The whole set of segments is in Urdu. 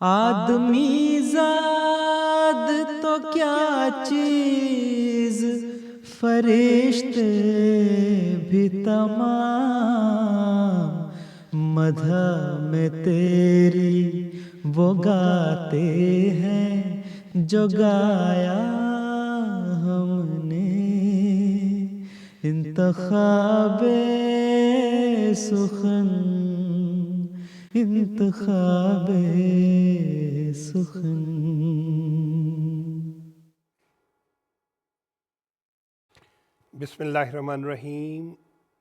آدمی زاد تو کیا چیز، فرشتے بھی تمام، مدح میں تیری وہ گاتے ہیں جو گایا ہم نے، انتخاب سخن، انتخاب سخن۔ بسم اللہ الرحمن الرحیم۔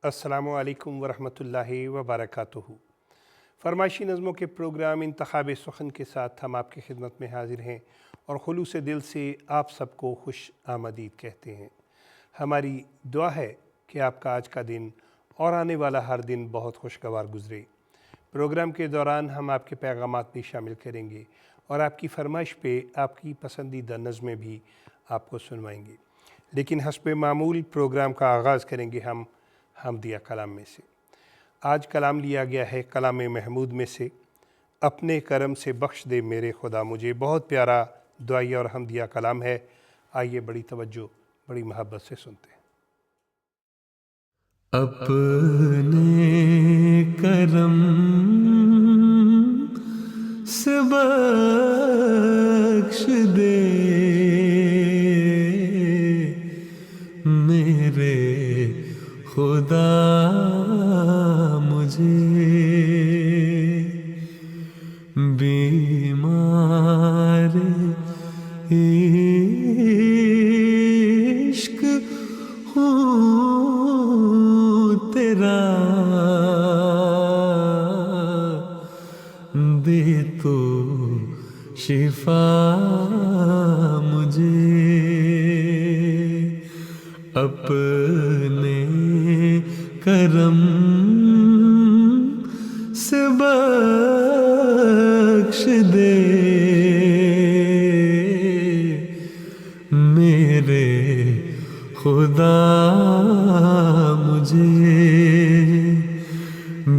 السلام علیکم ورحمۃ اللہ وبرکاتہ۔ فرمائشی نظموں کے پروگرام انتخاب سخن کے ساتھ ہم آپ کی خدمت میں حاضر ہیں اور خلوص دل سے آپ سب کو خوش آمدید کہتے ہیں۔ ہماری دعا ہے کہ آپ کا آج کا دن اور آنے والا ہر دن بہت خوشگوار گزرے۔ پروگرام کے دوران ہم آپ کے پیغامات بھی شامل کریں گے اور آپ کی فرمائش پہ آپ کی پسندیدہ نظمیں بھی آپ کو سنوائیں گے، لیکن حسب معمول پروگرام کا آغاز کریں گے ہم حمدیہ کلام میں سے۔ آج کلام لیا گیا ہے کلام محمود میں سے، اپنے کرم سے بخش دے میرے خدا مجھے۔ بہت پیارا دعائیہ اور حمدیہ کلام ہے، آئیے بڑی توجہ بڑی محبت سے سنتے ہیں۔ اپنے کرم سے بخش دے میرے خدا مجھے، بیمار عشق ہوں تیرا، دے تو شفا مجھے، اپنے کرم سے بخش دے میرے خدا مجھے،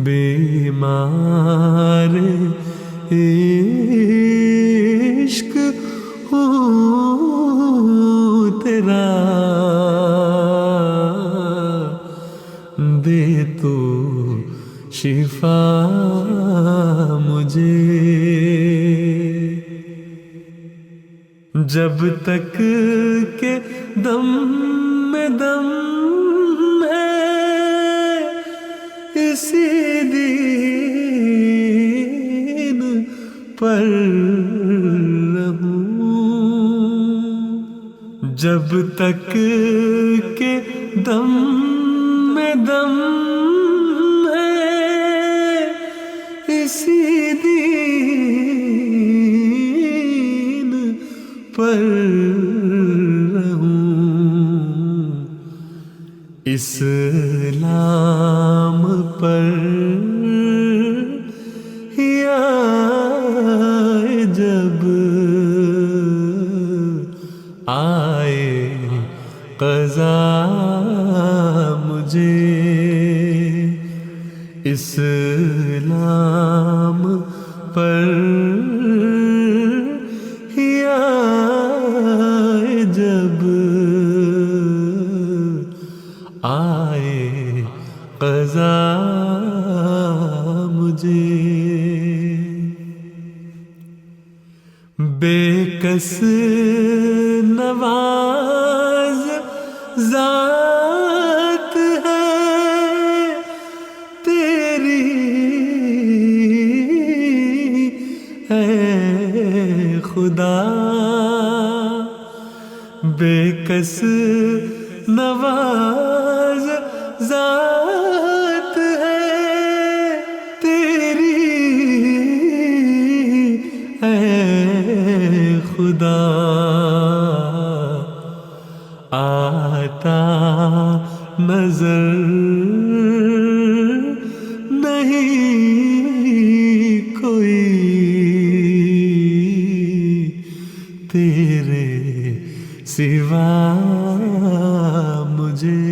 بیمار عشق ہوں تیرا، دے تو شفا مجھے، جب تک کہ دم میں دم ہے اسی دین پر رہوں، جب تک کہ دم میں دم ہے اسی دین پر رہوں، اسلام پر یا جب آئے قضا مجھے، اسلام پر یا جب آئے قضا مجھے، بے کس نواز ذات ہے تیری، اے خدا، بے کس نواز ذات ہے تیری، اے خدا، آتا نظر نہیں کوئی تیرے سوا مجھے۔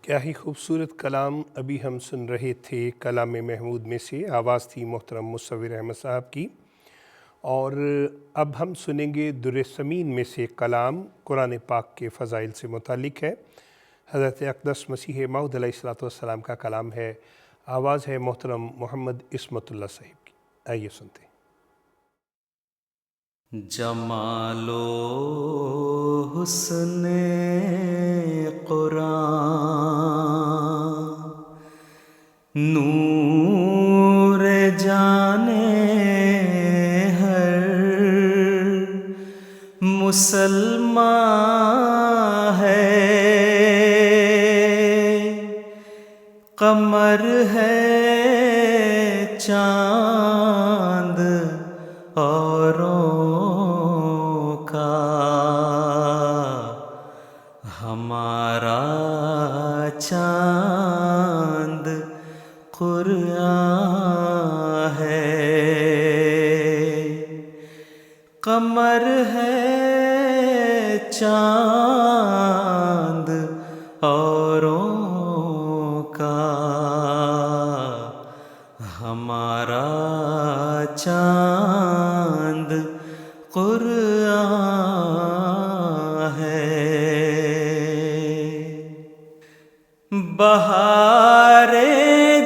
کیا ہی خوبصورت کلام ابھی ہم سن رہے تھے کلام محمود میں سے، آواز تھی محترم مصور احمد صاحب کی، اور اب ہم سنیں گے در ثمین میں سے کلام قرآن پاک کے فضائل سے متعلق ہے۔ حضرت اقدس مسیح موعود علیہ الصلوۃ والسلام کا کلام ہے، آواز ہے محترم محمد عصمت اللہ صاحب کی۔ آئیے سنتے ہیں۔ جمال و حسن قرآن، نور جانے ہر مسلمان ہے، قمر ہے چاند اوروں کا، ہمارا چاند قرآن ہے، قمر ہے چاند اوروں کا، ہمارا چاند قرآن ہے۔ بہار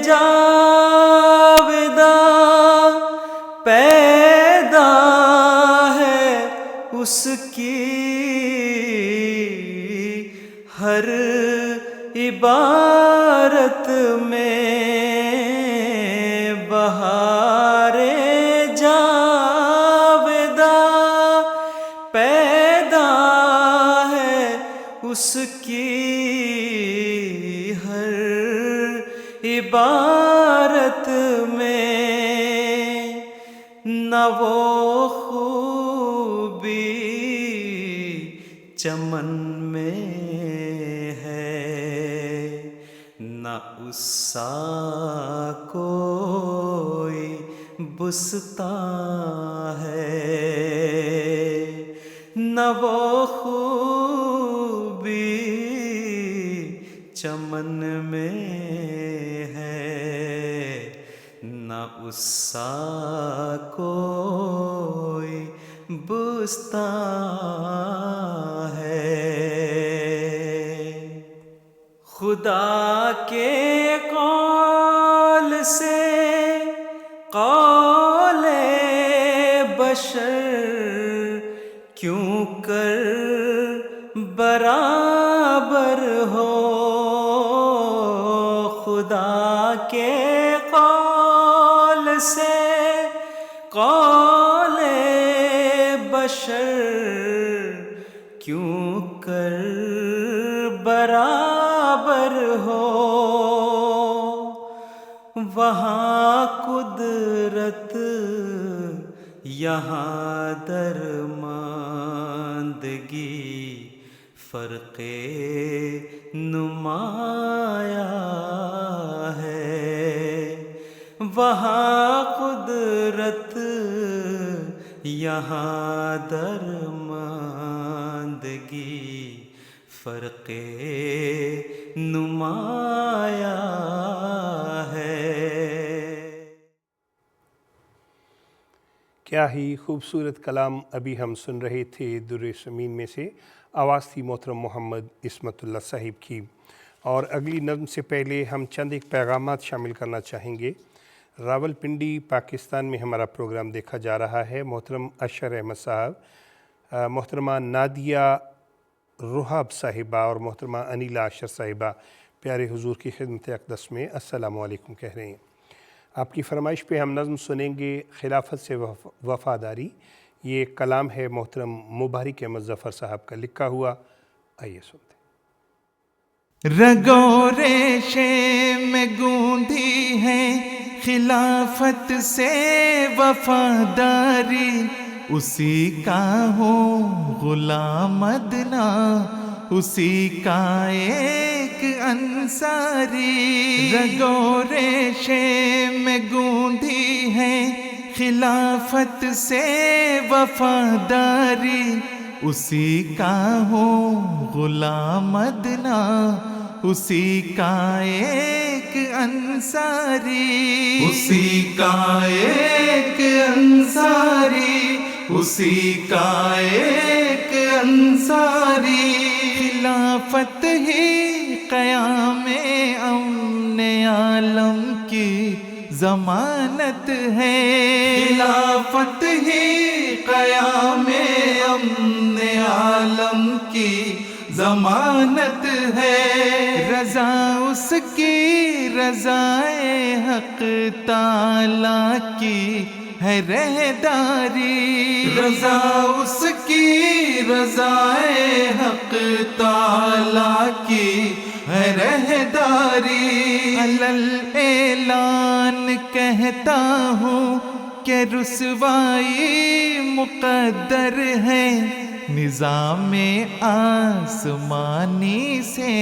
جاوداں پیدا ہے اس کی ہر عبارت میں، بہار جاوداں پیدا ہے اس کی ہر عبارت میں، نہ وہ خوبی چمن میں ہے، نہ اس سا کوئی بستاں ہے، نہ وہ خوبی چمن میں ہے، نہ اس سا کوئی بستاں ہے۔ خدا کے قول سے قول بشر کیوں کر برابر ہو، خدا کے قول سے قول بشر کیوں کر برابر ہو، وہاں قدرت یہاں درماندگی، فرق نمایاں ہے، وہاں قدرت یہاں درماندگی، فرق نمایاں ہے۔ کیا ہی خوبصورت کلام ابھی ہم سن رہے تھے در ثمین میں سے، آواز تھی محترم محمد عصمت اللہ صاحب کی۔ اور اگلی نظم سے پہلے ہم چند ایک پیغامات شامل کرنا چاہیں گے۔ راول پنڈی پاکستان میں ہمارا پروگرام دیکھا جا رہا ہے۔ محترم اشر احمد صاحب، محترمہ نادیہ رحاب صاحبہ اور محترمہ انیلا اشر صاحبہ پیارے حضور کی خدمت اقدس میں السلام علیکم کہہ رہے ہیں۔ آپ کی فرمائش پہ ہم نظم سنیں گے خلافت سے وفاداری، یہ کلام ہے محترم مبارک احمد ظفر صاحب کا لکھا ہوا، آئیے سنتے ہیں۔ رگوں ریشے میں گوندھی ہے خلافت سے وفاداری، اسی کا ہوں غلام ادنا، اسی کا ایک انصاری۔ رگوں ریشے میں گوندھی ہے خلافت سے وفاداری، اسی کا ہوں غلام ادنا، اسی کا ایک انصاری، اسی کا ایک انصاری، اسی کا ایک انصاری، خلافت ہی قیام امن عالم کی ضمانت ہے، خلافت ہی قیام امن عالم کی ضمانت ہے، رضا اس کی رضائے حق تعالی کی ہے رہداری، رضا اس کی رضائے حق تعالی کی ہے رہداری، علل اعلان کہتا ہوں کہ رسوائی مقدر ہے، نظام آسمانی سے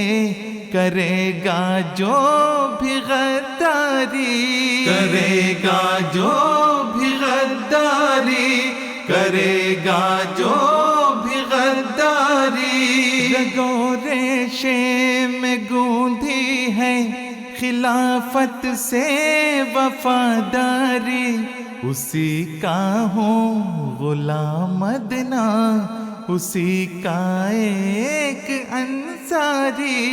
کرے گا جو بھی غداری، کرے گا جو بھی غداری، کرے گا جو بھی غداری، رگو ریشے میں گوندھی ہے خلافت سے وفاداری، اسی کا ہوں غلام ادنا، اسی کا ایک انصاری،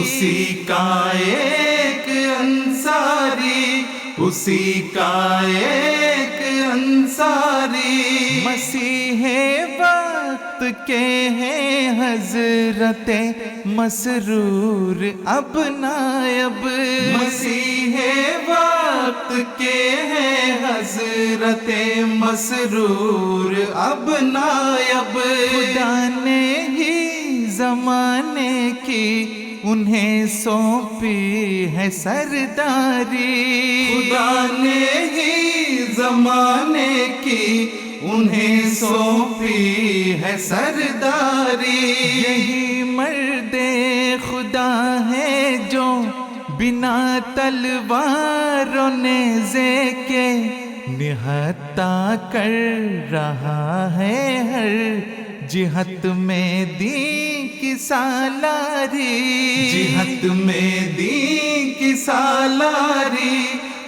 اسی کا ایک انصاری، اسی کا ایک انصاری، مسیح وقت کے ہیں حضرت مسرور اب نائب، مسیح وقت کے ہیں حضرت مسرور اب نائب، خدا نے ہی زمانے کی انہیں سونپی ہے سرداری، خدا نے ہی زمانے کی انہیں سونپی ہے سرداری، یہی مرد خدا ہے جو بنا تلوار و نیزے کے نہتا کر رہا ہے ہر جہت میں دین کی سالاری، جہت میں دین کی سالاری،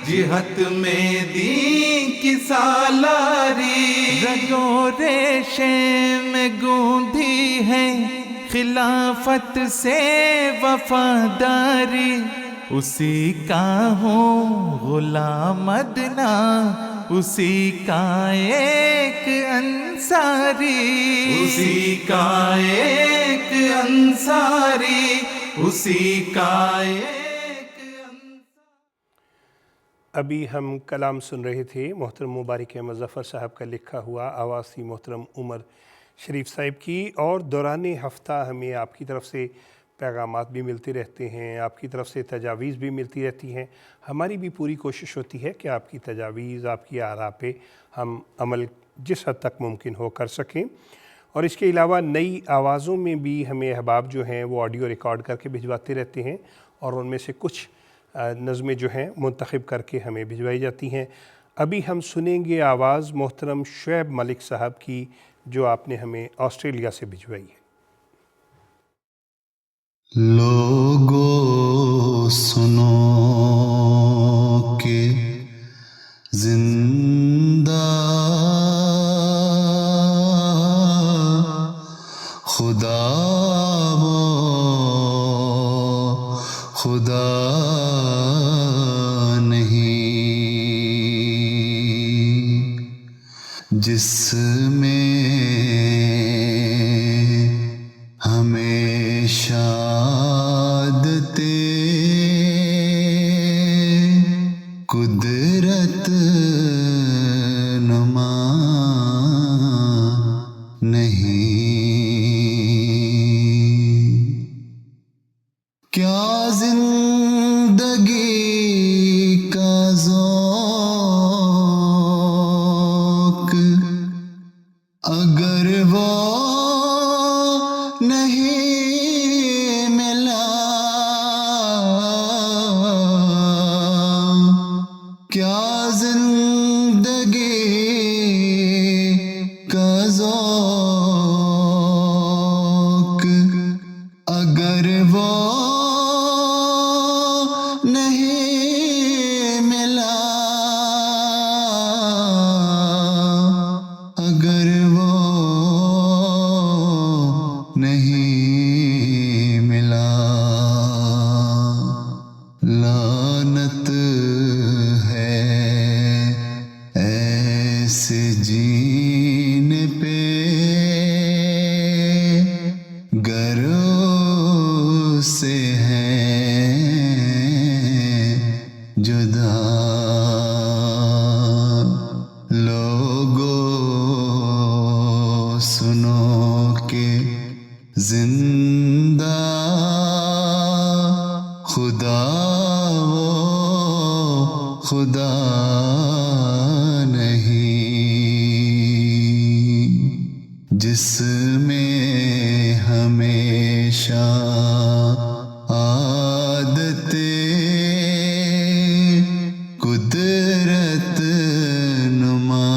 جہت میں دین کی سالاری، رگو ریشے میں گوندھی ہے خلافت سے وفاداری، اسی کا ہوں غلام ادنا، اسی کا ایک انصاری، اسی کا ایک انصاری، اسی کا ایک ابھی ہم کلام سن رہے تھے محترم مبارک احمد ظفر صاحب کا لکھا ہوا، آواز تھی محترم عمر شریف صاحب کی، اور دوران ہفتہ ہمیں آپ کی طرف سے پیغامات بھی ملتے رہتے ہیں، آپ کی طرف سے تجاویز بھی ملتی رہتی ہیں، ہماری بھی پوری کوشش ہوتی ہے کہ آپ کی تجاویز، آپ کی آراء پہ ہم عمل جس حد تک ممکن ہو کر سکیں، اور اس کے علاوہ نئی آوازوں میں بھی ہمیں احباب جو ہیں وہ آڈیو ریکارڈ کر کے بھجواتے رہتے ہیں، اور ان میں سے کچھ نظمیں جو ہیں منتخب کر کے ہمیں بھجوائی جاتی ہیں۔ ابھی ہم سنیں گے آواز محترم شعیب ملک صاحب کی جو آپ نے ہمیں آسٹریلیا سے بھجوائی ہے۔ لوگو سنو کہ زندہ خدا وہ خدا نہیں جس میں ہمیشہ قدرت نما نہیں، کیا زندگی کا ذوق اگر وہ نہیں ملا، کیا زندگی کا ذوق اگر وہ لوگو سنو کہ زندہ خدا وہ خدا نہیں جس میں ہمیشہ عادت قدرت نما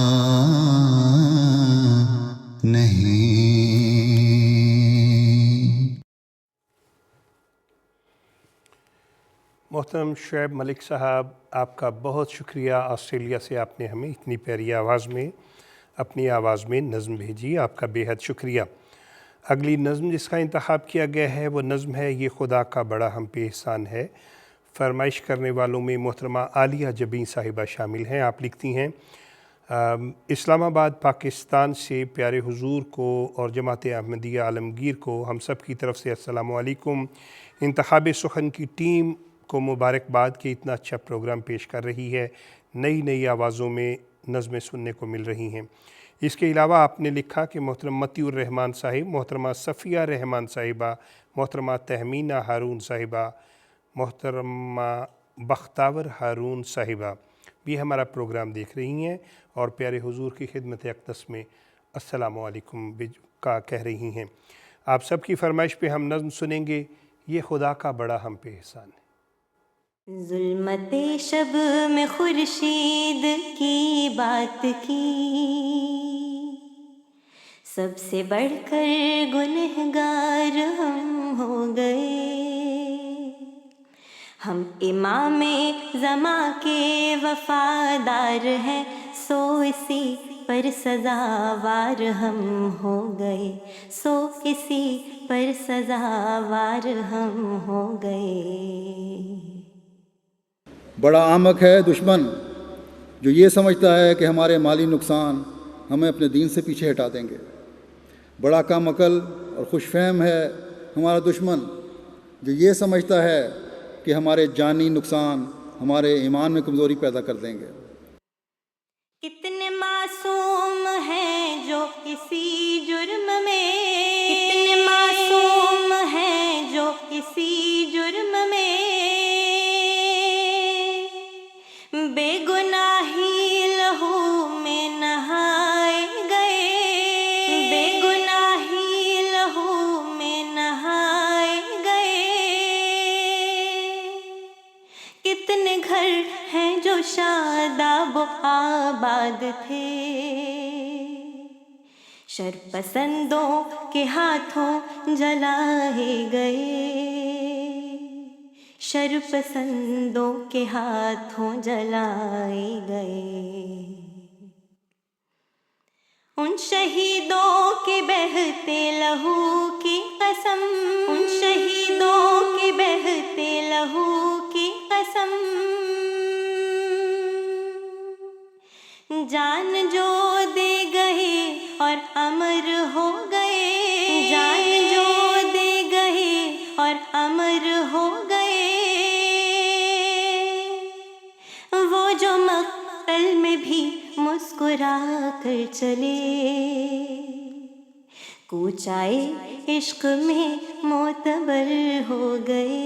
نہیں۔ محترم شعیب ملک صاحب، آپ کا بہت شکریہ، آسٹریلیا سے آپ نے ہمیں اتنی پیاری آواز میں اپنی آواز میں نظم بھیجی، آپ کا بے حد شکریہ۔ اگلی نظم جس کا انتخاب کیا گیا ہے وہ نظم ہے یہ خدا کا بڑا ہم پہ احسان ہے۔ فرمائش کرنے والوں میں محترمہ عالیہ جبیں صاحبہ شامل ہیں۔ آپ لکھتی ہیں اسلام آباد پاکستان سے پیارے حضور کو اور جماعت احمدیہ عالمگیر کو ہم سب کی طرف سے السلام علیکم۔ انتخاب سخن کی ٹیم کو مبارکباد کہ اتنا اچھا پروگرام پیش کر رہی ہے، نئی آوازوں میں نظمیں سننے کو مل رہی ہیں۔ اس کے علاوہ آپ نے لکھا کہ محترم متی الرحمان صاحب، محترمہ صفیہ رحمان صاحبہ، محترمہ تہمینہ ہارون صاحبہ، محترمہ بختاور ہارون صاحبہ بھی ہمارا پروگرام دیکھ رہی ہیں اور پیارے حضور کی خدمت اقدس میں السلام علیکم کا کہہ رہی ہیں۔ آپ سب کی فرمائش پہ ہم نظم سنیں گے یہ خدا کا بڑا ہم پہ احسان ہے۔ ظلمت شب میں خورشید کی بات کی، سب سے بڑھ کر گنہگار ہم ہو گئے، ہم امام زماں کے وفادار ہیں، سو اسی پر سزاوار ہم ہو گئے، سو اسی پر سزاوار ہم ہو گئے۔ بڑا احمق ہے دشمن جو یہ سمجھتا ہے کہ ہمارے مالی نقصان ہمیں اپنے دین سے پیچھے ہٹا دیں گے۔ بڑا کم عقل اور خوش فہم ہے ہمارا دشمن جو یہ سمجھتا ہے کہ ہمارے جانی نقصان ہمارے ایمان میں کمزوری پیدا کر دیں گے۔ کتنے معصوم ہیں جو اسی جرم میں، کتنے معصوم ہیں جو اسی جرم میں بے گناہی لہو میں نہائے گئے، بے گناہی لہو میں نہائے گئے۔ کتنے گھر ہیں جو شاداب و آباد تھے، شر پسندوں کے ہاتھوں جلائے گئے، شر پسندوں کے ہاتھوں جلائے گئے۔ ان شہیدوں کے بہتے لہو کی قسم، ان شہیدوں کے بہتے لہو کی قسم، جان جو دے گئے اور امر ہو گئے، جان جو دے گئے اور امر ہو گئے۔ وہ جو مقتل میں بھی مسکرا کر چلے، کوچائے عشق میں معتبر ہو گئے،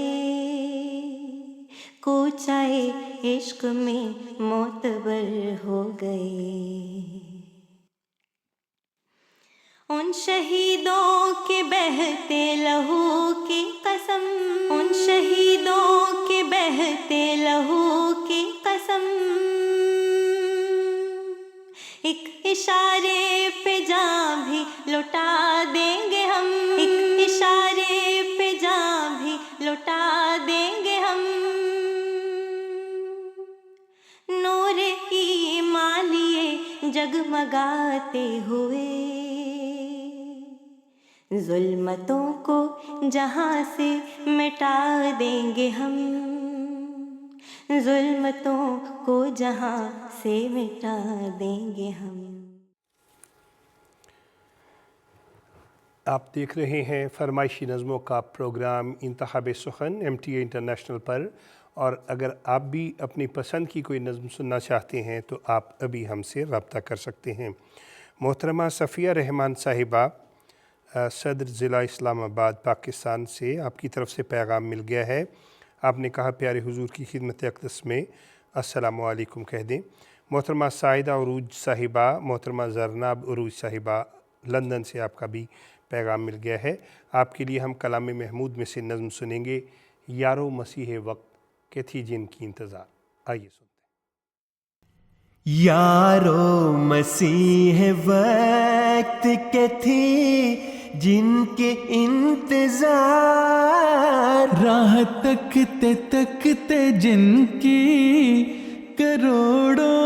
کوچائے عشق میں معتبر ہو گئے۔ ان شہیدوں کے بہتے لہو کی قسم، ان شہیدوں کے بہتے لہو کی قسم، ایک اشارے پہ جاں بھی لوٹا دیں گے ہم، ایک اشارے پہ جاں بھی لوٹا دیں گے ہم۔ نور ایمان لیے جگمگاتے ہوئے، ظلمتوں کو جہاں سے مٹا دیں گے ہم، ظلمتوں کو جہاں سے مٹا دیں گے ہم۔ آپ دیکھ رہے ہیں فرمائشی نظموں کا پروگرام انتخاب سخن MTA انٹرنیشنل پر، اور اگر آپ بھی اپنی پسند کی کوئی نظم سننا چاہتے ہیں تو آپ ابھی ہم سے رابطہ کر سکتے ہیں۔ محترمہ صفیہ رحمان صاحبہ صدر ضلع اسلام آباد پاکستان سے آپ کی طرف سے پیغام مل گیا ہے۔ آپ نے کہا پیارے حضور کی خدمت اقدس میں السلام علیکم کہہ دیں۔ محترمہ سائدہ عروج صاحبہ، محترمہ زرناب عروج صاحبہ لندن سے آپ کا بھی پیغام مل گیا ہے۔ آپ کے لیے ہم کلام محمود میں سے نظم سنیں گے، یارو مسیح وقت کہ تھی جن کی انتظار۔ آئیے سنتے ہیں۔ یارو مسیح وقت کے تھی جن کے انتظار، راہ تکتے تکتے جن کی کروڑوں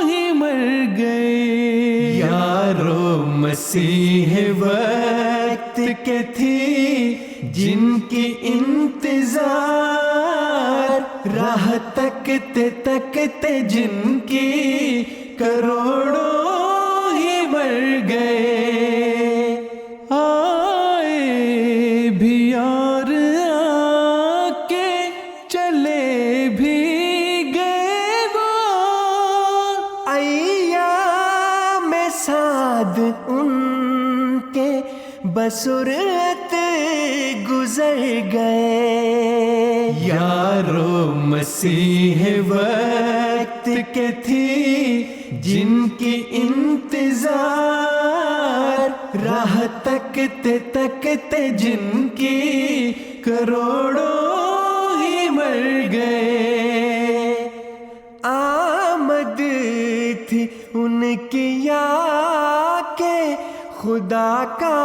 ہی مر گئے۔ یارو مسیح وقت کے تھی جن کی انتظار، راہ تکتے تکتے جن کی کروڑوں ہی مر گئے۔ آئے بھی اور آ کے چلے بھی گئے وہ، ایام سعد ان کے بسرعت گزر گئے۔ یارو مسیح وقت کے تھی جن کی انتظار، راہ تکتے تکتے جن کی کروڑوں ہی مر گئے۔ آمد تھی ان کی یا کہ خدا کا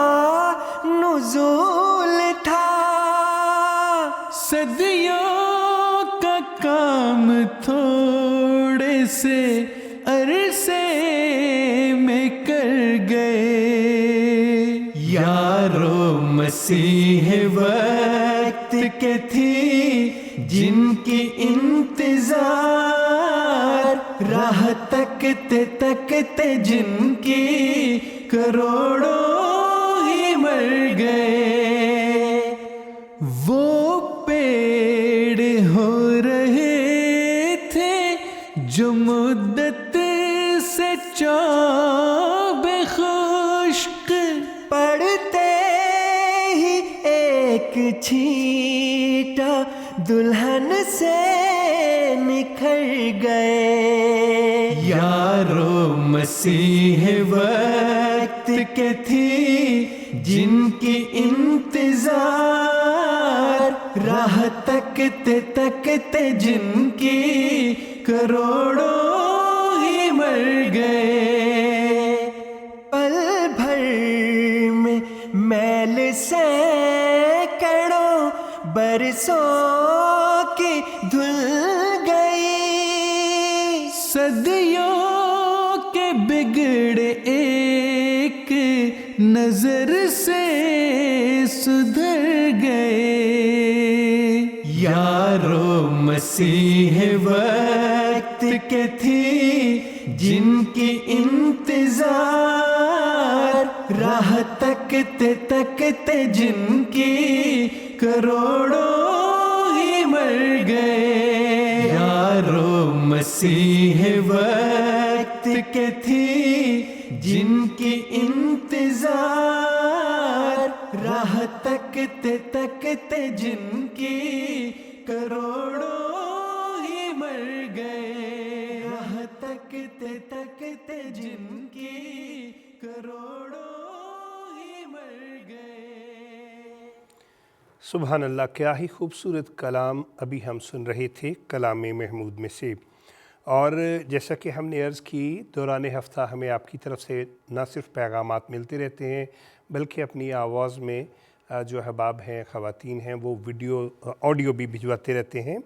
نزول تھا، صدیوں کا کام تھوڑے سے عرصے میں کر گئے۔ یارو مسیح وقت کے تھی جن کی انتظار، راہ تکتے تکتے جن کی کروڑوں ہی مر گئے۔ وہ پیڑ ہو رہے تھے جو مدت سے چوب خشک، پڑتے ہی ایک چھینٹا دلہن سے نکھر گئے۔ یارو مسیح وقت کے تھی جن کی انتظار، راہ تکتے تکتے جن کی کروڑوں ہی مر گئے۔ پل بھر میں میل سینکڑوں برسوں کی دھل گئی، صدیوں کے بگڑے ایک نظر سے سدھر گئے۔ یارو مسیح وقت کے تھی جن کی انتظار، راہ تکتے تکتے جن کی کروڑوں ہی مر گئے۔ یارو مسیح وقت کے تھی جن کی انتظار، راہ تکتے تکتے جن کی کروڑوں ہی مر گئے۔ راہ تکتے تکتے جن کی کروڑوں ہی مر گئے۔ سبحان اللہ، کیا ہی خوبصورت کلام ابھی ہم سن رہے تھے کلام محمود میں سے۔ اور جیسا کہ ہم نے عرض کی، دوران ہفتہ ہمیں آپ کی طرف سے نہ صرف پیغامات ملتے رہتے ہیں بلکہ اپنی آواز میں جو احباب ہیں، خواتین ہیں، وہ آڈیو بھی بھجواتے رہتے ہیں۔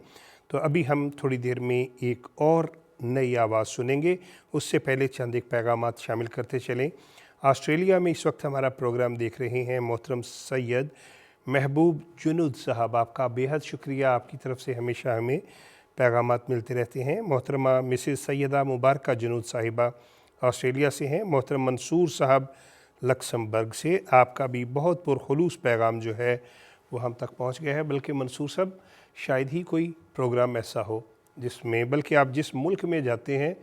تو ابھی ہم تھوڑی دیر میں ایک اور نئی آواز سنیں گے، اس سے پہلے چند ایک پیغامات شامل کرتے چلیں۔ آسٹریلیا میں اس وقت ہمارا پروگرام دیکھ رہے ہیں محترم سید محبوب جنود صاحب، آپ کا بے حد شکریہ، آپ کی طرف سے ہمیشہ ہمیں پیغامات ملتے رہتے ہیں۔ محترمہ مسز سیدہ مبارکہ جنود صاحبہ آسٹریلیا سے ہیں۔ محترم منصور صاحب لکسمبرگ سے، آپ کا بھی بہت پرخلوص پیغام جو ہے وہ ہم تک پہنچ گیا ہے۔ بلکہ منصور صاحب شاید ہی کوئی پروگرام ایسا ہو جس میں، بلکہ آپ جس ملک میں جاتے ہیں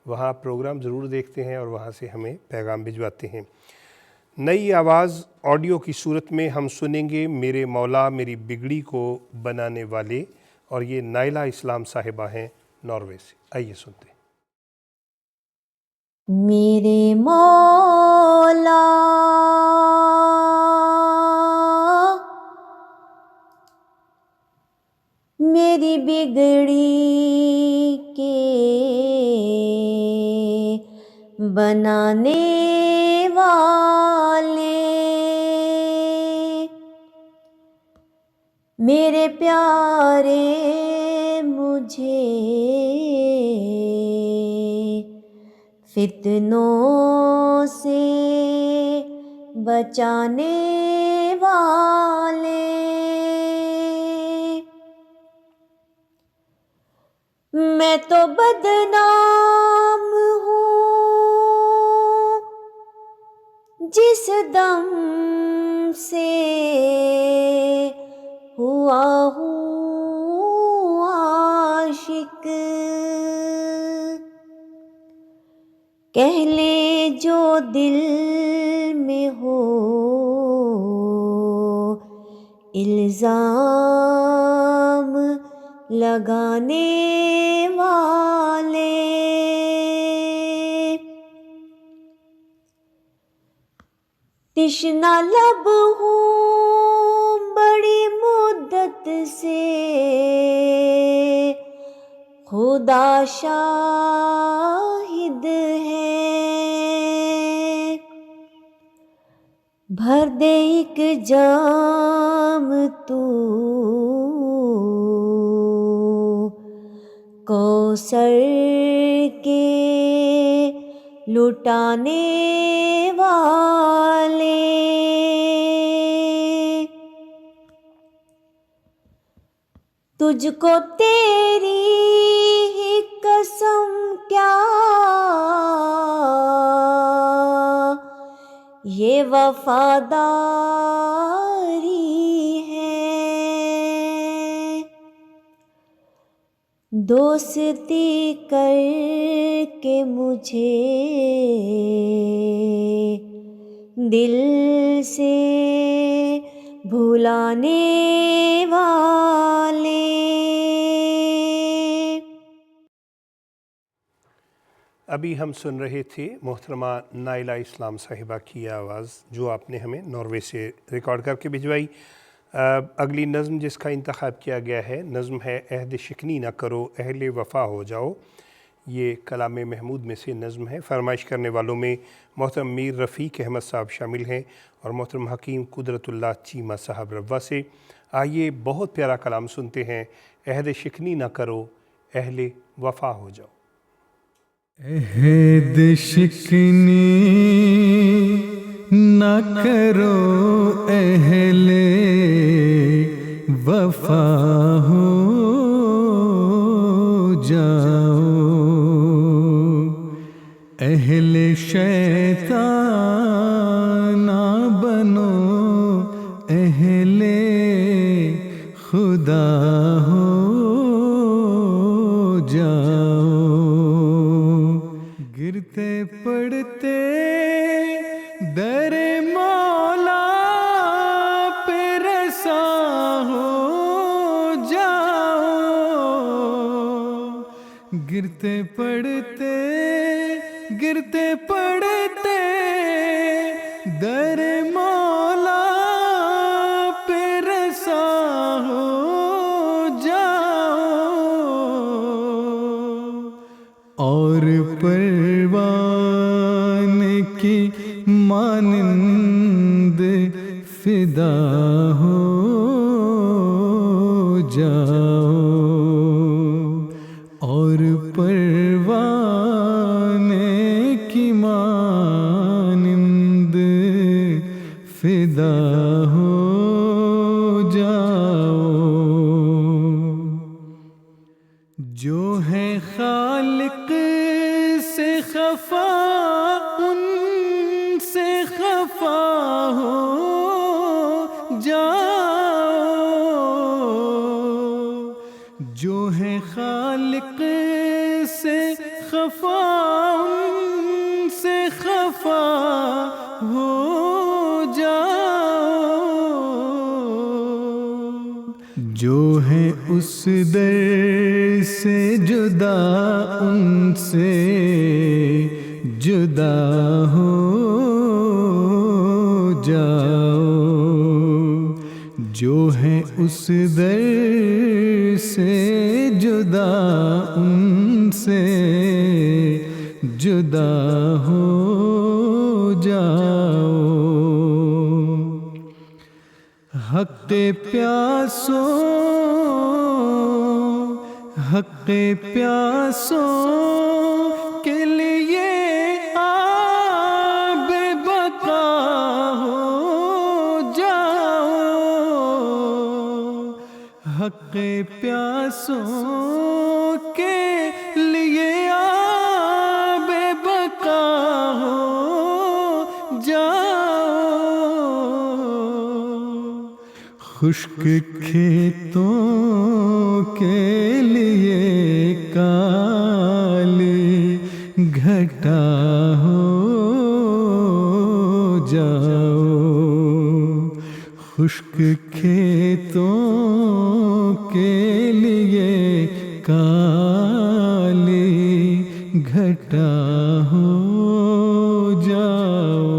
وہاں پروگرام ضرور دیکھتے ہیں اور وہاں سے ہمیں پیغام بھجواتے ہیں۔ نئی آواز آڈیو کی صورت میں ہم سنیں گے میرے مولا میری بگڑی کو بنانے والے، اور یہ نائلہ اسلام صاحبہ ہیں ناروے سے۔ آئیے سنتے ہیں۔ میرے مولا میری بگڑی کے بنانے والے، میرے پیارے مجھے فتنوں سے بچانے والے، میں تو بدنام ہوں جس دم سے ہوا ہوں عاشق، کہہ لے جو دل میں ہو الزام لگانے والے، تشنہ لب ہوں بڑی مدت سے، خدا شاہد ہے، بھر دے ایک جام تو کوثر کے لٹانے والے، تجھ کو تیری ہی قسم کیا یہ وفاداری ہے، دوستی کر کے مجھے دل سے بھلانے والے۔ ابھی ہم سن رہے تھے محترمہ نائلہ اسلام صاحبہ کی آواز، جو آپ نے ہمیں ناروے سے ریکارڈ کر کے بھجوائی۔ اگلی نظم جس کا انتخاب کیا گیا ہے، نظم ہے عہد شکنی نہ کرو اہل وفا ہو جاؤ۔ یہ کلام محمود میں سے نظم ہے۔ فرمائش کرنے والوں میں محترم میر رفیق احمد صاحب شامل ہیں اور محترم حکیم قدرت اللہ چیمہ صاحب روا سے۔ آئیے بہت پیارا کلام سنتے ہیں، عہد شکنی نہ کرو اہل وفا ہو جاؤ۔ عہد شکنی نہ کرو اہل وفا ہو جاؤ، اہل شیطان نہ بنو اہل خدا ہو جاؤ، گرتے پڑتے در مولا پہ رسا ہو جاؤ، گرتے پڑتے در مولا پہ رسا ہو جاؤ، اور پروان کی مانند فدا ہو جاؤ، اور پروان کی مانند فدا ہو جاؤ، جو ہے خالق سے خفا ان سے خفا ہو جاؤ، خفا ان سے خفا ہو جاؤ، جو ہے اس در سے جدا ان سے جدا ہو جاؤ، جو ہے اس در سے جدا ان سے جدا ہو جاؤ۔ حق پیاسوں حق پیاسوں کے لیے آب بقا ہو جاؤ، حق پیاسوں کے لیے آب بقا ہو جاؤ، خشک کھیتوں کے لیے کالی گھٹا ہو جاؤ، خشک کھیتوں کے لیے کالی گھٹا ہو جاؤ۔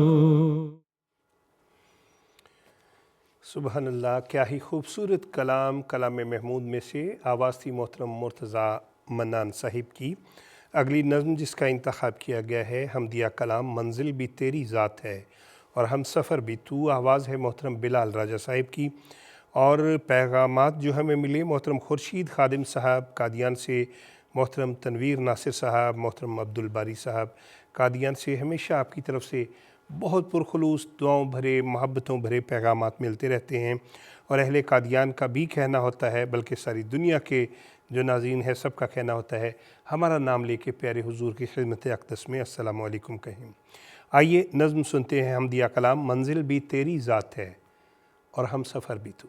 سبحان اللہ، کیا ہی خوبصورت کلام محمود میں سے آواز تھی محترم مرتضیٰ منان صاحب کی۔ اگلی نظم جس کا انتخاب کیا گیا ہے حمدیہ کلام منزل بھی تیری ذات ہے اور ہم سفر بھی تو، آواز ہے محترم بلال راجہ صاحب کی۔ اور پیغامات جو ہمیں ملے محترم خورشید خادم صاحب قادیان سے، محترم تنویر ناصر صاحب، محترم عبدالباری صاحب قادیان سے، ہمیشہ آپ کی طرف سے بہت پرخلوص دعاؤں بھرے محبتوں بھرے پیغامات ملتے رہتے ہیں، اور اہل قادیان کا بھی کہنا ہوتا ہے، بلکہ ساری دنیا کے جو ناظرین ہے سب کا کہنا ہوتا ہے، ہمارا نام لے کے پیارے حضور کی خدمت اقدس میں السلام علیکم کہیں۔ آئیے نظم سنتے ہیں حمدیہ کلام منزل بھی تیری ذات ہے اور ہم سفر بھی تو۔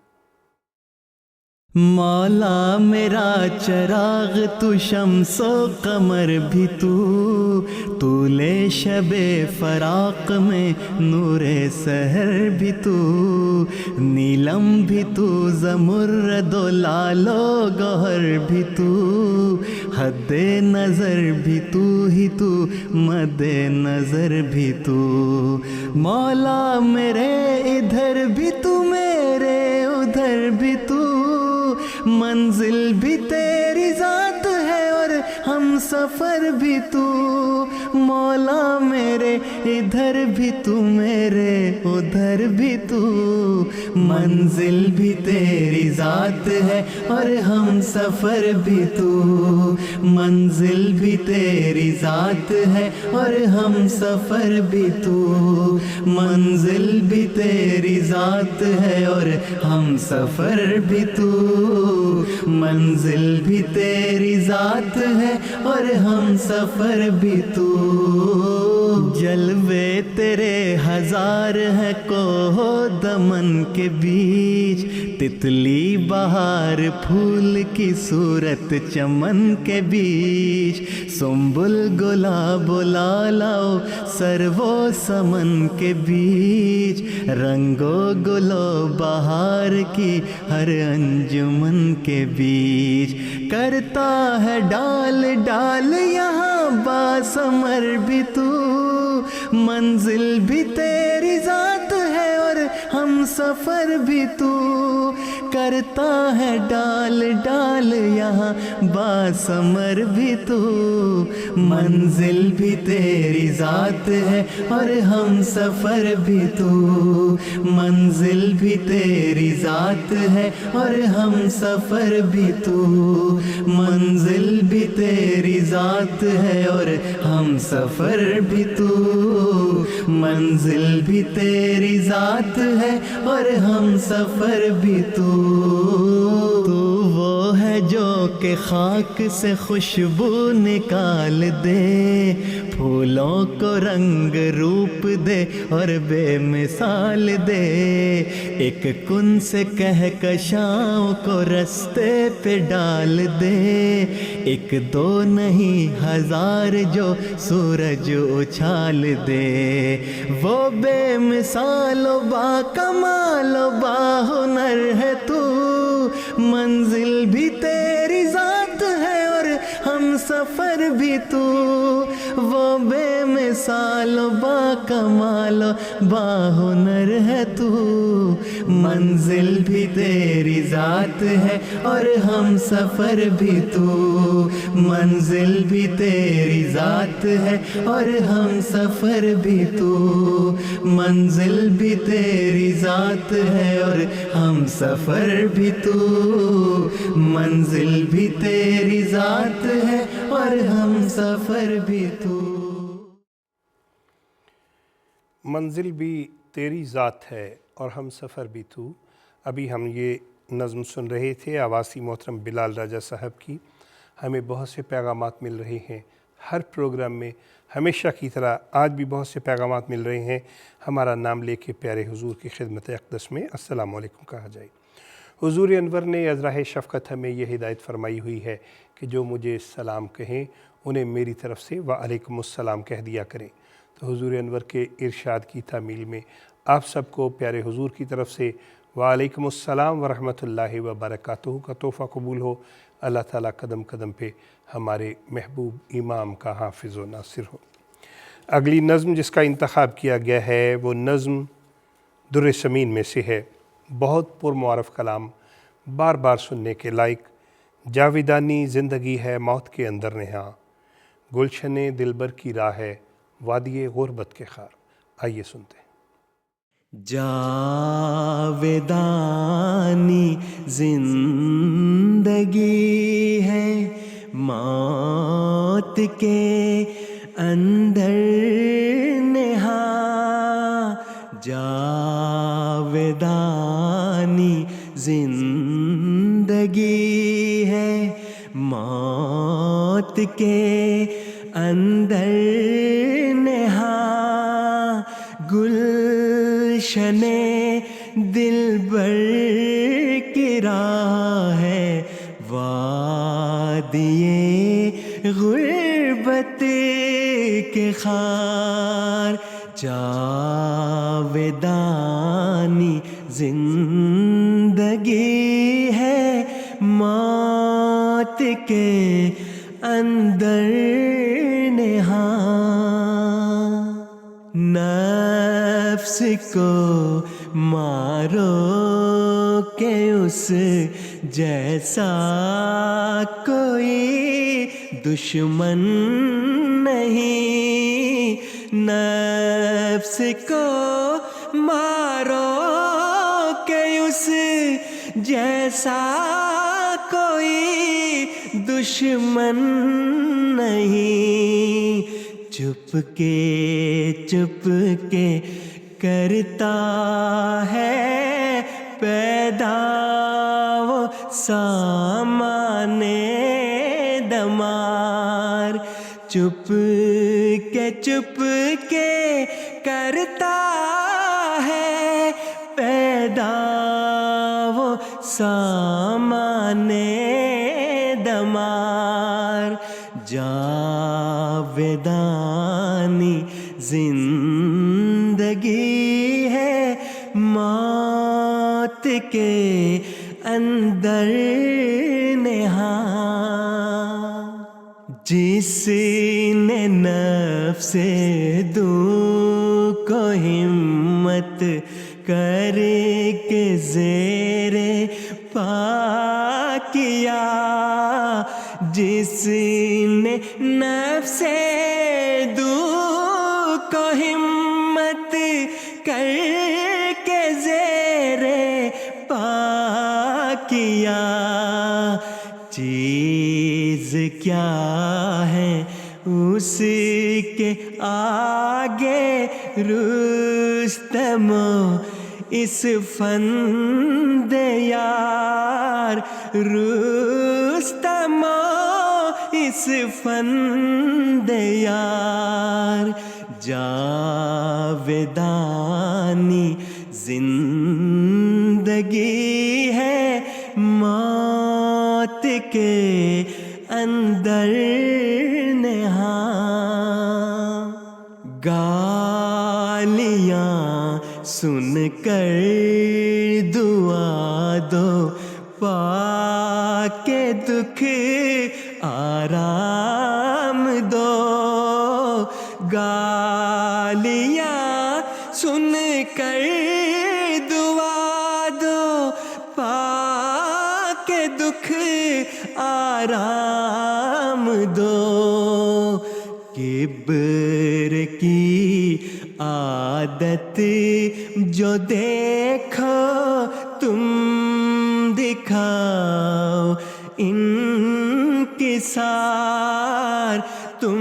مولا میرا چراغ تو شمس و قمر بھی تو طول شب فراق میں نور سحر بھی تو، نیلم بھی تو زمرد و لال و گوہر بھی تو، حد نظر بھی تو ہی تو، مد نظر بھی تو، مولا میرے ادھر بھی تو میرے ادھر بھی تو، منزل بھی تیری ذات ہے اور ہم سفر بھی تو، مولا میرے ادھر بھی تو میرے ادھر بھی تو، منزل بھی تیری ذات ہے اور ہم سفر بھی تو، منزل بھی تیری ذات ہے اور ہم سفر بھی تو، منزل بھی تیری ذات ہے اور ہم سفر بھی تو، منزل بھی تیری ذات ہے اور ہم سفر بھی تو، جلوے تیرے ہزار ہیں کوہ دمن کے بیچ، تتلی بہار پھول کی صورت چمن کے بیچ، سنبل گلاب لالاؤ سرو سمن کے بیچ، رنگو گلو بہار کی ہر انجمن کے بیچ، کرتا ہے ڈال ڈال یہاں باسمر بھی تو، منزل بھی تیری ذات ہے اور ہم سفر بھی تو، کرتا ہے ڈال ڈال یہاں باسمر بھی تو، منزل بھی تیری ذات ہے اور ہم سفر بھی تو، منزل بھی تیری ذات ہے اور ہم سفر بھی تو، منزل بھی تیری ذات ہے اور ہم سفر بھی تو، منزل بھی تیری ذات ہے اور ہم سفر بھی تو، تو وہ ہے ہے جو کہ خاک سے خوشبو نکال دے، پھولوں کو رنگ روپ دے اور بے مثال دے، ایک کن سے کہکشاؤں کو رستے پہ ڈال دے، ایک دو نہیں ہزار جو سورج اچھال دے، وہ بے مثال و با کمال و با ہنر ہے تو، منزل بھی تیری ذات ہے اور ہم سفر بھی تو، وہ بے مثال و با کمال و با ہنر ہے تو، منزل بھی تیری ذات ہے اور ہم سفر بھی تو، منزل بھی تیری ذات ہے اور ہم سفر بھی تو، منزل بھی تیری ذات ہے اور ہم سفر بھی تو، منزل بھی تیری ذات ہے اور ہم سفر بھی تو۔ منزل بھی تیری ذات ہے اور ہم سفر بھی تو۔ ابھی ہم یہ نظم سن رہے تھے آواسی محترم بلال راجہ صاحب کی۔ ہمیں بہت سے پیغامات مل رہے ہیں ہر پروگرام میں، ہمیشہ کی طرح آج بھی بہت سے پیغامات مل رہے ہیں۔ ہمارا نام لے کے پیارے حضور کی خدمت اقدس میں السلام علیکم کہا جائے۔ حضور انور نے ازراہ شفقت ہمیں یہ ہدایت فرمائی ہوئی ہے کہ جو مجھے سلام کہیں انہیں میری طرف سے وعلیکم السلام کہہ دیا کریں۔ تو حضور انور کے ارشاد کی تعمیل میں آپ سب کو پیارے حضور کی طرف سے وعلیکم السلام ورحمۃ اللہ وبرکاتہ کا تحفہ قبول ہو۔ اللہ تعالیٰ قدم قدم پہ ہمارے محبوب امام کا حافظ و ناصر ہو۔ اگلی نظم جس کا انتخاب کیا گیا ہے وہ نظم در ثمین میں سے ہے، بہت پرمعارف کلام، بار بار سننے کے لائق۔ جاویدانی زندگی ہے موت کے اندر نہاں، گلشن دلبر کی راہ ہے وادی غربت کے خار۔ آئیے سنتے ہیں۔ جاویدانی زندگی ہے موت کے اندر نہاں، جاویدانی زندگی ہے موت کے اندر نہاں، گلشن دلبر کی راہ ہے وادی غربت کے خار، جاویدانی زندگی ہے موت کے اندر نہاں، نفس کو مارو کہ اس جیسا کوئی دشمن نہیں، نفس کو مارو کہ اس جیسا کوئی دشمن نہیں، چپ کے کرتا ہے پیدا وہ سامان دمار، چپ کے کرتا ہے پیدا وہ سامان دمار، جاویدانی زندگی ہے موت کے اندر نہاں، جس نے نفس دو کو ہمت کر کے زیر پا کیا، جس نے نفس دو کو ہمت کر کے زیر پا کیا، چیز کیا ہے اس کے آگے رستم و اس فند یار رستم اس فند یار جاودانی زندگی ہے موت کے اندر نہاں گالیاں سن کر دعا دو پاک دکھ آرام دو گالیاں سن کر دعا دو پاک دکھ آرام دو کبر کی عادت جو دیکھو تم دکھاؤ انکسار تم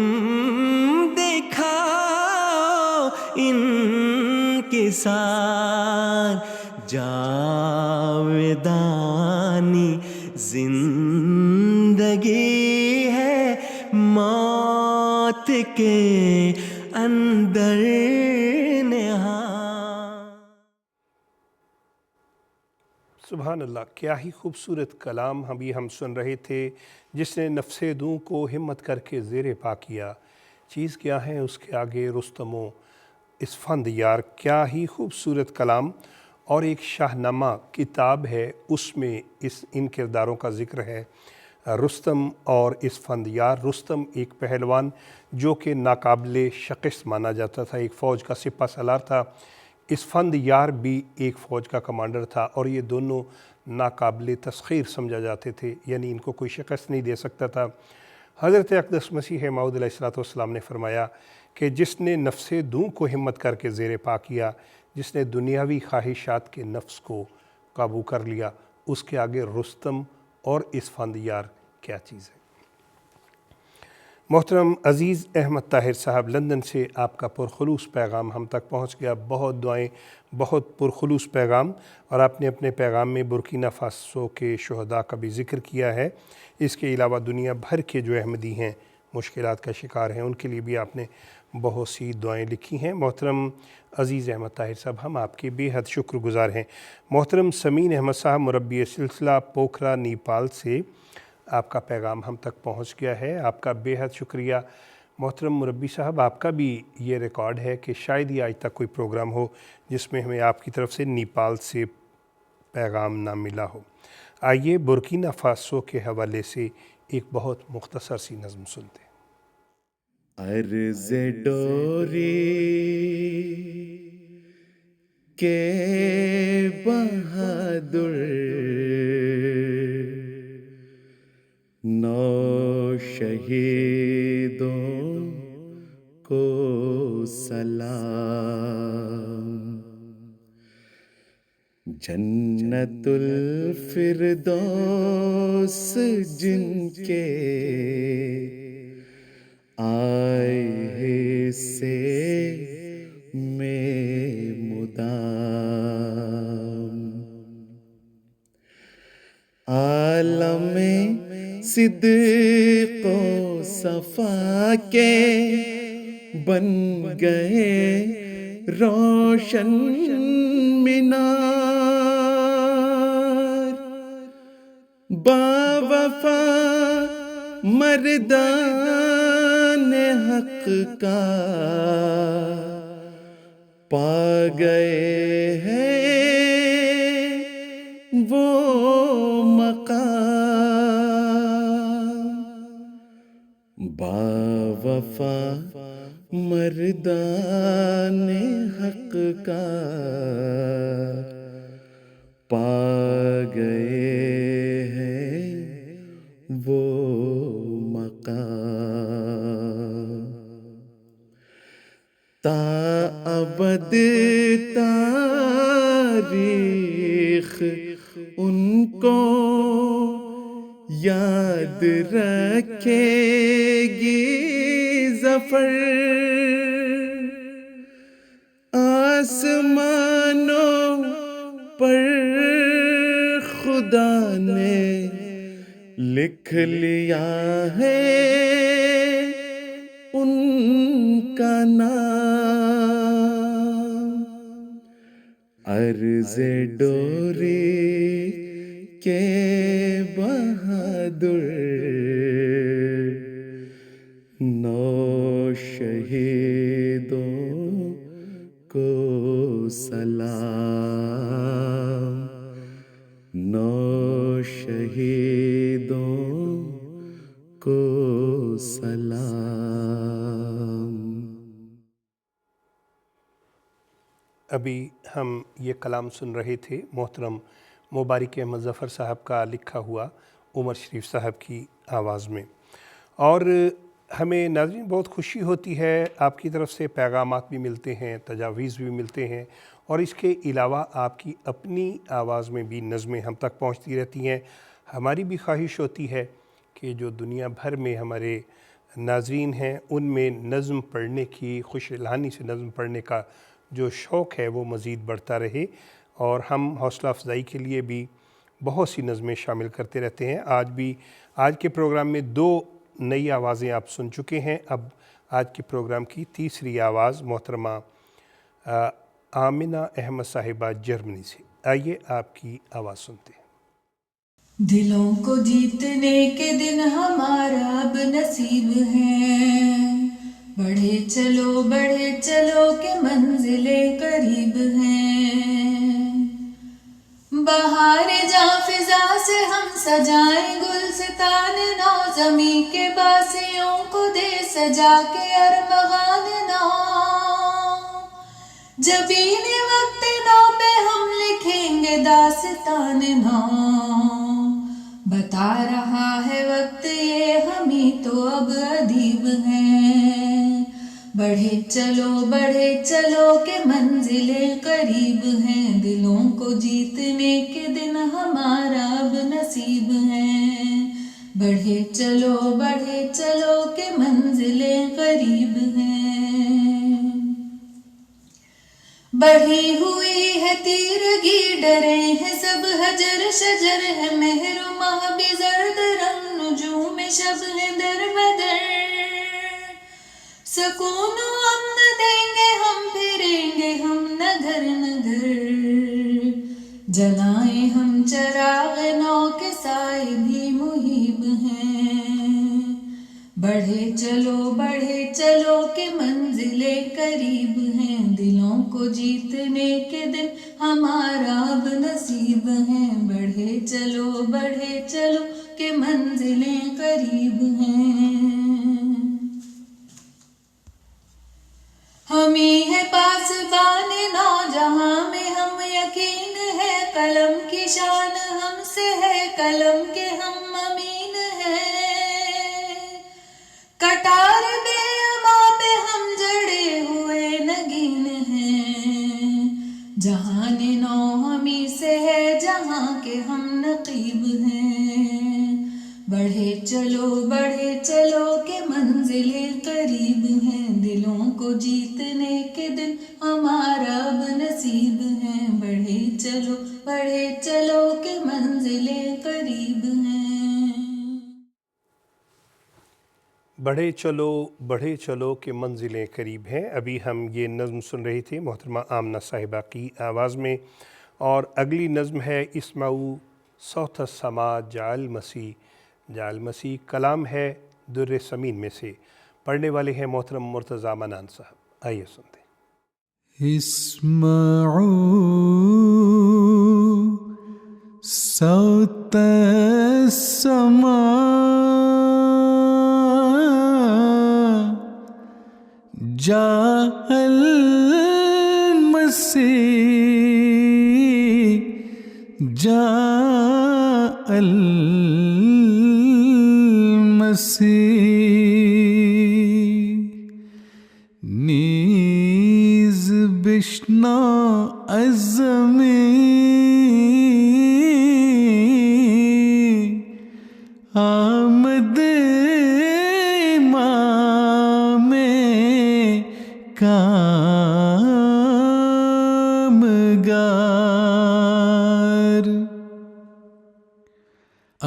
دکھاؤ انکسار جاودانی زندگی ہے موت کے اندر نہاں۔ سبحان اللہ، کیا ہی خوبصورت کلام ہم سن رہے تھے۔ جس نے نفس دوں کو ہمت کر کے زیر پا کیا، چیز کیا ہے اس کے آگے رستم و اسفند یار۔ کیا ہی خوبصورت کلام، اور ایک شاہ نامہ کتاب ہے، اس میں ان کرداروں کا ذکر ہے، رستم اور اسفند یار۔ رستم ایک پہلوان جو کہ ناقابل شکست مانا جاتا تھا، ایک فوج کا سپہ سالار تھا۔ اسفند یار بھی ایک فوج کا کمانڈر تھا، اور یہ دونوں ناقابل تسخیر سمجھا جاتے تھے، یعنی ان کو کوئی شکست نہیں دے سکتا تھا۔ حضرت اقدس مسیح موعود علیہ السلام نے فرمایا کہ جس نے نفس دوں کو ہمت کر کے زیر پا کیا، جس نے دنیاوی خواہشات کے نفس کو قابو کر لیا، اس کے آگے رستم اور اسفند یار کیا چیز ہے۔ محترم عزیز احمد طاہر صاحب لندن سے آپ کا پرخلوص پیغام ہم تک پہنچ گیا۔ بہت دعائیں، بہت پرخلوص پیغام، اور آپ نے اپنے پیغام میں برکینا فاسو کے شہداء کا بھی ذکر کیا ہے۔ اس کے علاوہ دنیا بھر کے جو احمدی ہیں، مشکلات کا شکار ہیں، ان کے لیے بھی آپ نے بہت سی دعائیں لکھی ہیں۔ محترم عزیز احمد طاہر صاحب، ہم آپ کے بے حد شکر گزار ہیں۔ محترم سمین احمد صاحب مربی سلسلہ پوکھرا نیپال سے آپ کا پیغام ہم تک پہنچ گیا ہے، آپ کا بے حد شکریہ۔ محترم مربی صاحب، آپ کا بھی یہ ریکارڈ ہے کہ شاید ہی آج تک کوئی پروگرام ہو جس میں ہمیں آپ کی طرف سے نیپال سے پیغام نہ ملا ہو۔ آئیے برکینا فاسو کے حوالے سے ایک بہت مختصر سی نظم سنتے ہیں۔ عرض ڈوری کے بہادر نو شہیدوں کو سلام، جنت الفردوس جن کے آئے سے میں مدام، عالم صدق و صفا کے بن گئے روشن مینار، باوفا مردان حق کا پا گئے ہیں وہ مقام، باوفا مردان حق کا پا گئے ہیں وہ مقام، تا ابد تاریخ ان کو یاد رکھے گی ظفر، آسمانوں پر خدا نے لکھ لیا ہے ان کا نام، عرض ڈوری کے بہادر نو شہیدوں کو سلام، نو شہیدوں کو سلام۔ ابھی ہم یہ کلام سن رہے تھے محترم مبارک احمد ظفر صاحب کا لکھا ہوا عمر شریف صاحب کی آواز میں، اور ہمیں ناظرین بہت خوشی ہوتی ہے، آپ کی طرف سے پیغامات بھی ملتے ہیں، تجاویز بھی ملتے ہیں، اور اس کے علاوہ آپ کی اپنی آواز میں بھی نظمیں ہم تک پہنچتی رہتی ہیں۔ ہماری بھی خواہش ہوتی ہے کہ جو دنیا بھر میں ہمارے ناظرین ہیں ان میں نظم پڑھنے کی، خوش الحانی سے نظم پڑھنے کا جو شوق ہے وہ مزید بڑھتا رہے، اور ہم حوصلہ افزائی کے لیے بھی بہت سی نظمیں شامل کرتے رہتے ہیں۔ آج کے پروگرام میں 2 نئی آوازیں آپ سن چکے ہیں، اب آج کے پروگرام کی تیسری آواز محترمہ آمنہ احمد صاحبہ جرمنی سے، آئیے آپ کی آواز سنتے ہیں۔ دلوں کو جیتنے کے دن ہمارا اب نصیب ہے، بڑھے چلو کہ منزلیں قریب ہیں، بہار جاں فضا سے ہم سجائیں گلستان نو، زمیں کے باسیوں کو دے سجا کے ارمغان نو، جبین وقت نو پہ ہم لکھیں گے داستان نو، بتا رہا ہے وقت یہ ہمیں تو اب ادیب ہیں، بڑھے چلو کہ منزلیں قریب ہیں، دلوں کو جیتنے کے دن ہمارا اب نصیب ہیں، بڑھے چلو کہ منزلیں قریب ہیں، بڑھی ہوئی ہے تیرگی ڈرے ہیں سب حجر شجر ہے مہر و ماہ بھی زرد رنگ نجوم شب ہے در بدر، سکون و امن دیں گے ہم پھریں گے ہم نگر نگر، جلائیں ہم چراغ نو کے سائے بھی محیب ہیں، بڑھے چلو کہ منزلیں قریب ہیں، دلوں کو جیتنے کے دن ہمارا اب نصیب ہیں، بڑھے چلو کہ منزلیں قریب ہیں، ہمیں ہے پاسبان نوجہاں میں ہم یقین ہے، قلم کی شان ہم سے ہے، قلم کے ہم امین ہیں، کٹار بے اما پہ ہم جڑے ہوئے نگین ہیں، جہان نو ہمیں سے ہے جہاں کے ہم نقیب ہیں، بڑھے چلو کہ منزلیں قریب ہیں، دلوں کو جیتنے کے دن ہمارا اب نصیب ہیں، بڑھے چلو کہ منزلیں قریب ہیں، بڑھے چلو کہ منزلیں قریب ہیں۔ ابھی ہم یہ نظم سن رہے تھے محترمہ آمنہ صاحبہ کی آواز میں، اور اگلی نظم ہے اسمعوا صوت السما جعل مسیح، کلام ہے در ثمین میں سے، پڑھنے والے ہیں محترم مرتضیٰ منان صاحب، آئیے سنتے ہیں۔ اسمعوا صوت السما جاء المسیح نیز بشنو از زمین آمد امام کامگار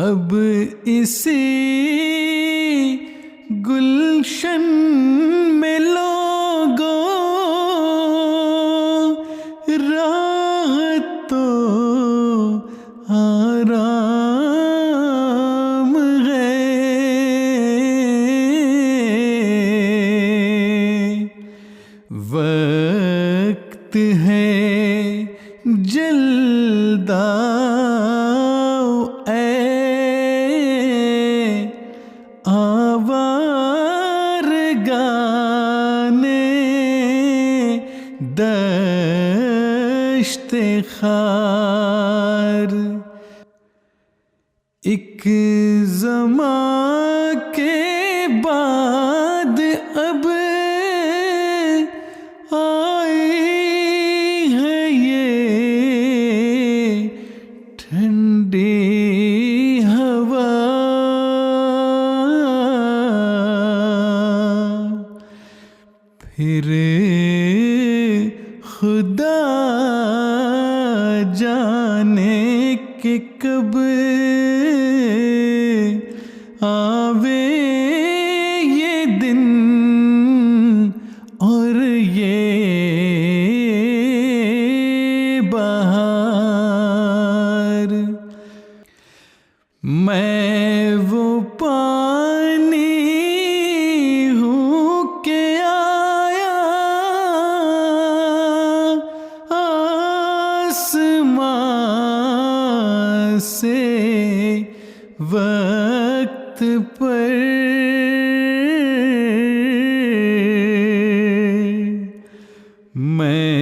اب اسی گلشن میں لوگوں راحت تو آرام ہے، وقت ہے جلد آؤ اے آوارگانے دشت خار، ایک زمان کے بعد اب آئی ہے یہ ٹھنڈی ہوا، پھر خدا جانے کہ کب آوے یہ دن اور یہ بہار، میں وہ پانی ہوں کہ آیا آسمان سے وقت پر، میں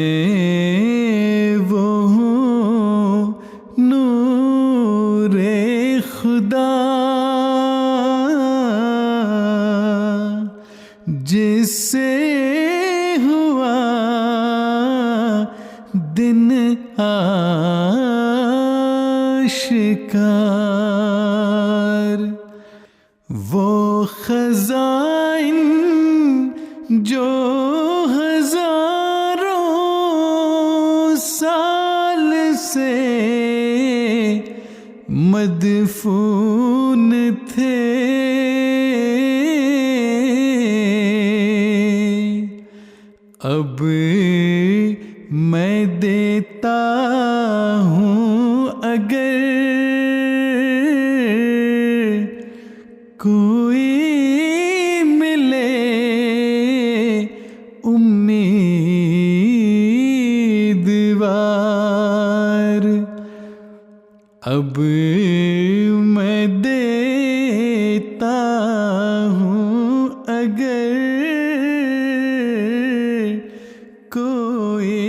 وہ ہوں نور خدا جس سے ہوا دن آشکار، وہ خزائن جو ہزاروں سال سے مدفون تھے، اب میں دیتا ہوں اگر کوئی ملے امیدوار، اب میں دیتا ہوں اگر کوئی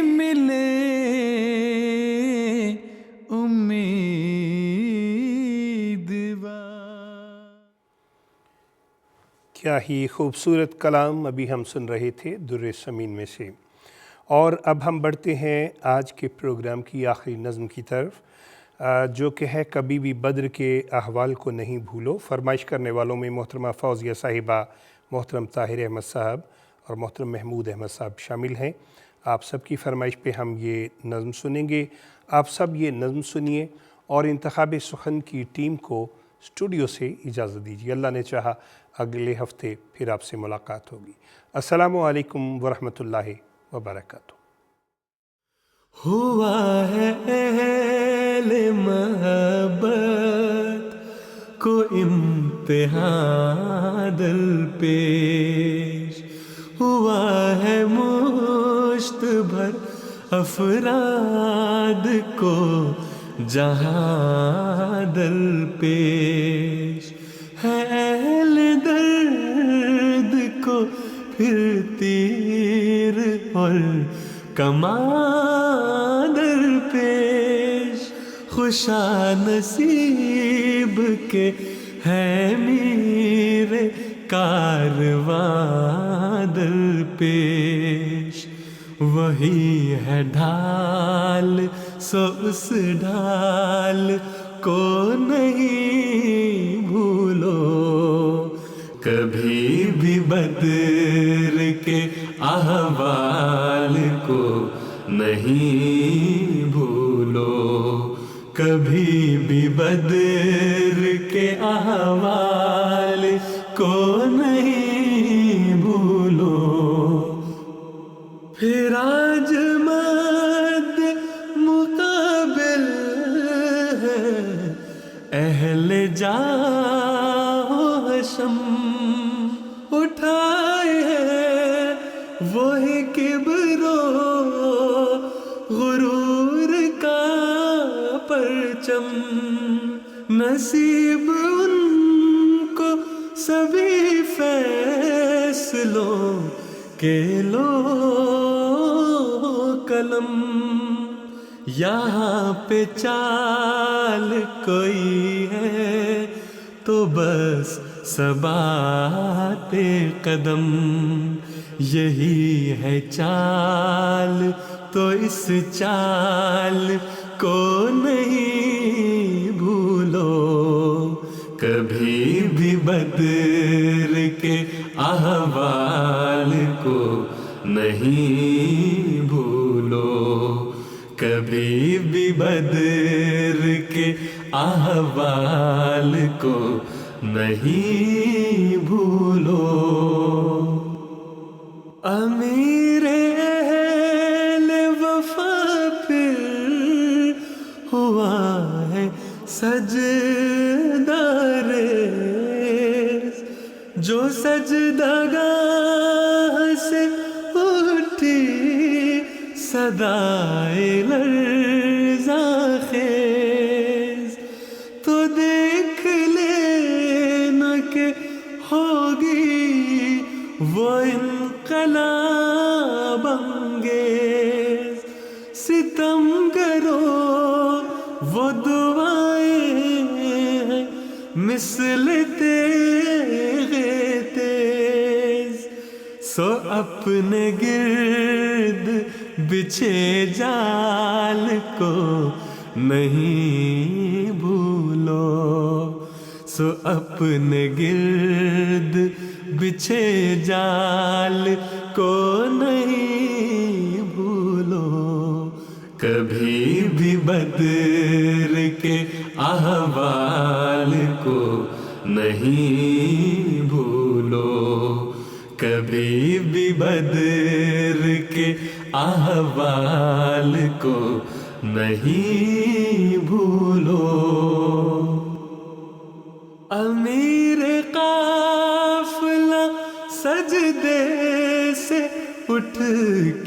ملے امیدوار۔ کیا ہی خوبصورت کلام ابھی ہم سن رہے تھے در سمین میں سے، اور اب ہم بڑھتے ہیں آج کے پروگرام کی آخری نظم کی طرف، جو کہ ہے کبھی بھی بدر کے احوال کو نہیں بھولو۔ فرمائش کرنے والوں میں محترمہ فوزیہ صاحبہ، محترم طاہر احمد صاحب اور محترم محمود احمد صاحب شامل ہیں۔ آپ سب کی فرمائش پہ ہم یہ نظم سنیں گے، آپ سب یہ نظم سنیے اور انتخاب سخن کی ٹیم کو اسٹوڈیو سے اجازت دیجیے۔ اللہ نے چاہا اگلے ہفتے پھر آپ سے ملاقات ہوگی۔ السلام علیکم ورحمۃ اللہ وبرکاتہ۔ ہوا ہے اہل محبت کو امتحان دل پیش، ہوا ہے مشت بھر افراد کو جہاں دل پیش، ہے اہل درد کو پھر تیر اور کمان در پیش، خوشا نصیب کے ہے میرے کارواں در پیش، وہی ہے ڈھال سو اس ڈھال کو نہیں بھولو، کبھی بھی بدر کے احوال کو نہیں بھولو، کبھی بھی بدر کے احوال کو نہیں بھولو، پھر آج مد مقابل ہے اہل جاؤ حشم، اٹھائے ہے وہی کبر و غرور کا پرچم، نصیب ان کو سبھی فیصلوں کے لو قلم، یہاں پہ چال کوئی ہے تو بس ثبات قدم، یہی ہے چال تو اس چال کو نہیں بھولو، کبھی بھی بدر کے احوال کو نہیں بھولو، کبھی بھی بدر کے احوال کو نہیں بھولو۔ امیر اہل وفا پھر ہوا ہے سجدہ ریز، جو سجدہ گاہ سے اٹھی صدائے لرزہ خیز، تو دیکھ لینا کہ ہوگی وہ انقلاب انگیز، ستم کرو وہ دعائیں ہیں مثل تیغ تیز، سو اپنے گرد بچھے جال کو نہیں بھولو، سو اپنے گرد بچھے جال کو نہیں بھولو، کبھی بھی بدر کے احوال کو نہیں بھولو، کبھی بھی بدر کے احوال کو نہیں بھولو۔ امیر قافلہ سجدے سے اٹھ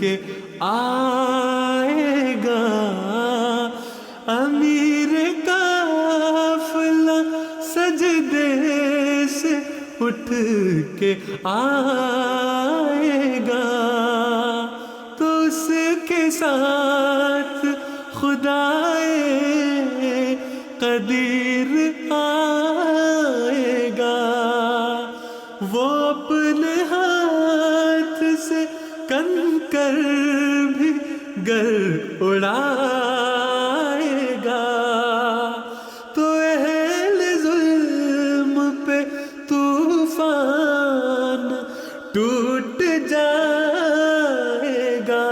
کے آئے گا، امیر قافلہ سجدے سے اٹھ کے آئے گا، تو اس کے ساتھ خدائے قدیر آئے گا، وہ اپنے ہاتھ سے کنکر بھی گر اڑائے گا، تو اہل ظلم پہ طوفان ٹوٹ جائے گا،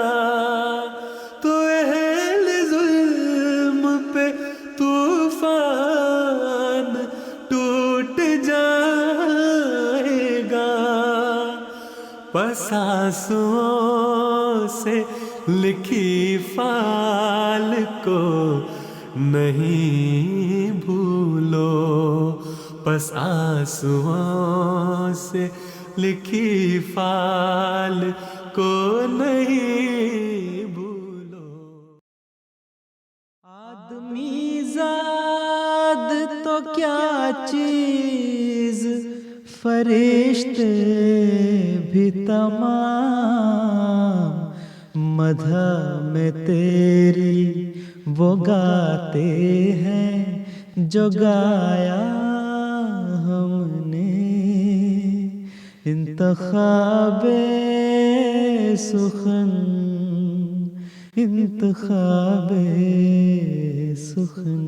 تو اہل ظلم پہ طوفان ٹوٹ جائے گا، پس آنسوؤں سے لکھی فال کو نہیں بھولو، پس آنسوؤں سے لکھی فال کو نہیں بھولو۔ آدمی زاد تو کیا چیز، فرشتے بھی تمام، مدح میں تیری وہ گاتے ہیں جو گایا ہم نے، انتخاب سخن، انتخاب سخن۔